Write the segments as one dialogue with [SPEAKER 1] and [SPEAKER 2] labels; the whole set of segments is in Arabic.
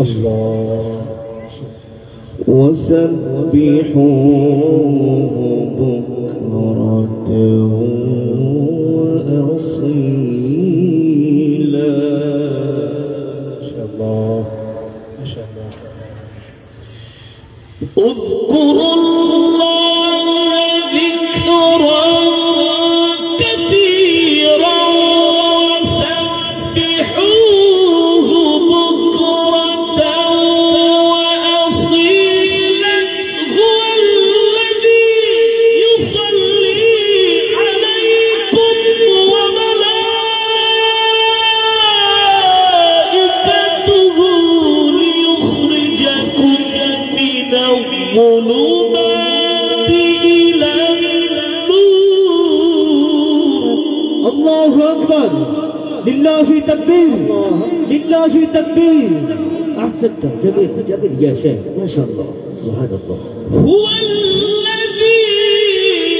[SPEAKER 1] الله وسبحوه بكرة وأصيلا. ما شاء الله ما شاء الله. اذكروا الله ذكرا كثيرا وسبحوه بكرة وأصيلا. هو الذي يصلي عليكم وملائكته ليخرجكم من الظلمات إلى النور. الله أكبر. لله تكبير لله تكبير. أحسنت جميل جميل يا شيخ ما شاء الله سبحان الله. هو الذي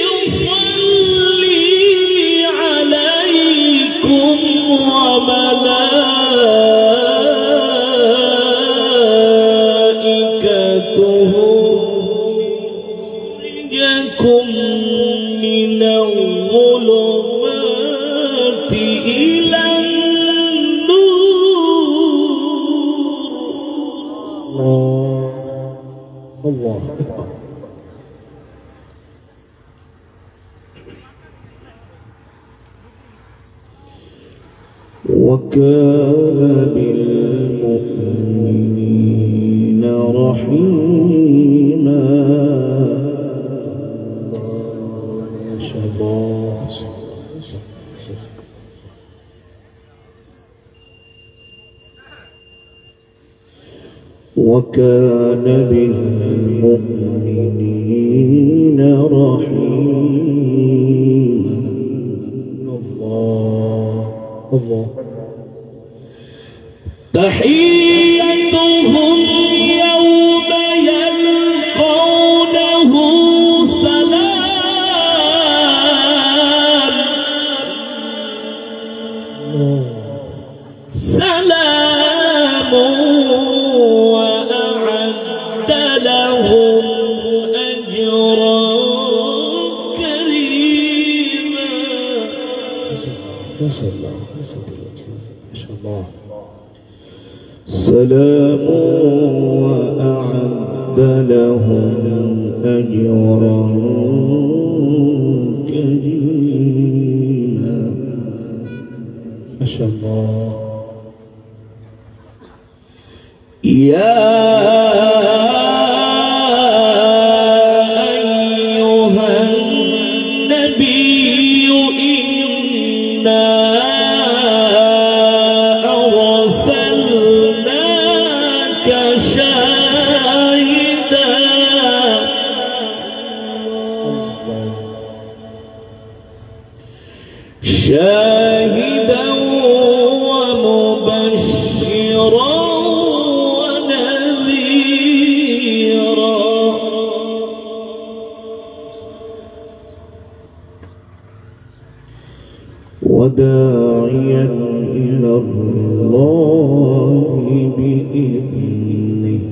[SPEAKER 1] يصلي عليكم وملائكته يخرجكم من الظلمات إلى النور. الله أكبر. وكان بالمؤمنين رحيما. ما شاء الله. وكان بالمؤمنين رحيما. الله الله. تحيتهم يوم يلقونه سلام سلام وأعد لهم أجرا كريما. ما شاء الله ما شاء الله. سلام وأعد لهم أجرا كريما. ما شاء الله. يا أيها النبي إنا أرسلناك شاهدا شاهدا ومبشرا وداعيا إلى الله بإذنه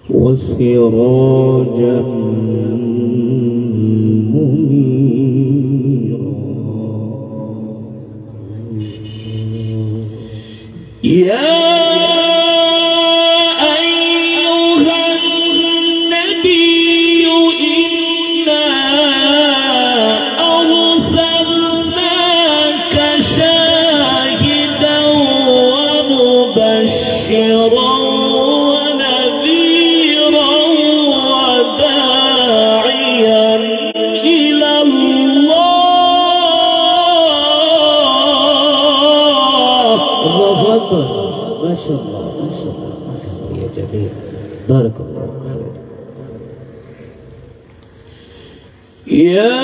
[SPEAKER 1] وسراجا منيرا. يا ما شاء الله ما شاء الله ما شاء الله يا جميل بارك الله فيك. يا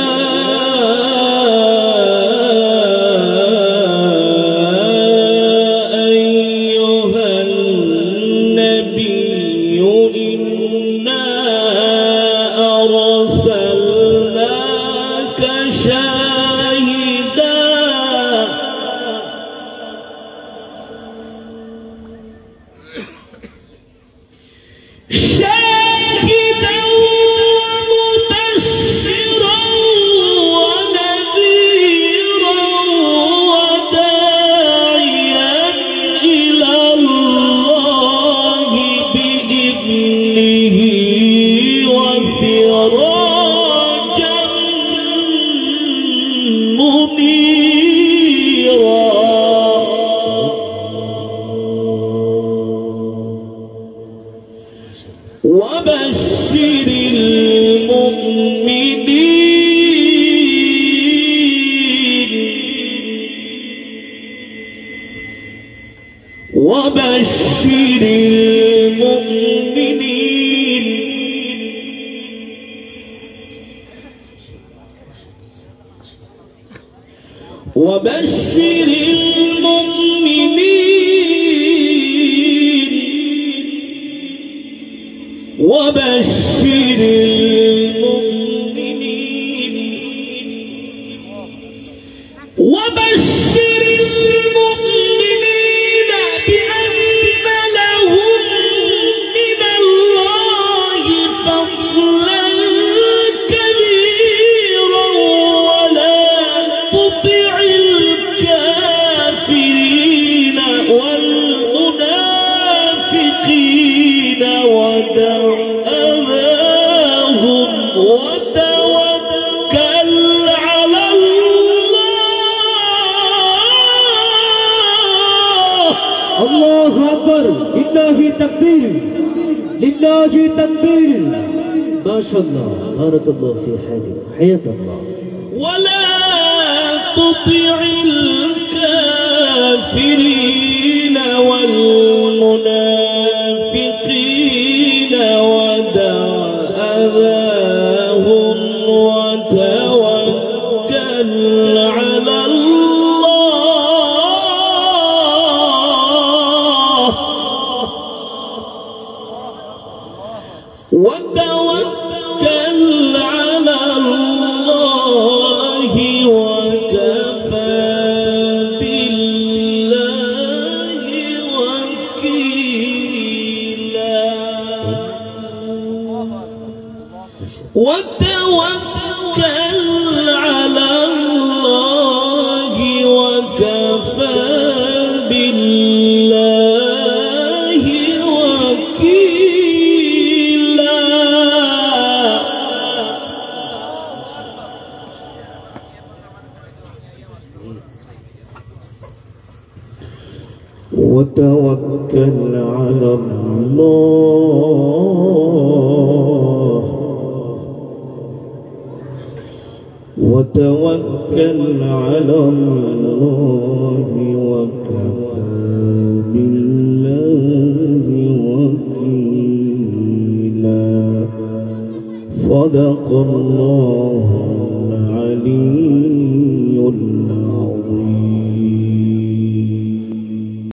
[SPEAKER 1] أيها النبي إنا أرسلناك شاهدا منيرا وبشر المؤمنين وبشر المؤمنين وبشر المؤمنين وبشر المؤمنين وبشر المؤمنين بأن لهم من الله فضلا كبيرا ولا تطع الكافرين والمنافقين ودع أذاهم وتوكل على الله. الله أكبر. لله تكبير لله تكبير. ما شاء الله بارك الله في حالك حياك الله. ولا تطع الكافرين والمنافقين ودع أذاهم وتوكل على الله وتوكل على الله وكفى بالله وكيلا وتوكل على الله وكفى بالله وكيلا. وتوكل على الله وتوكل على الله وكفى بالله وكيلا. صدق الله العليم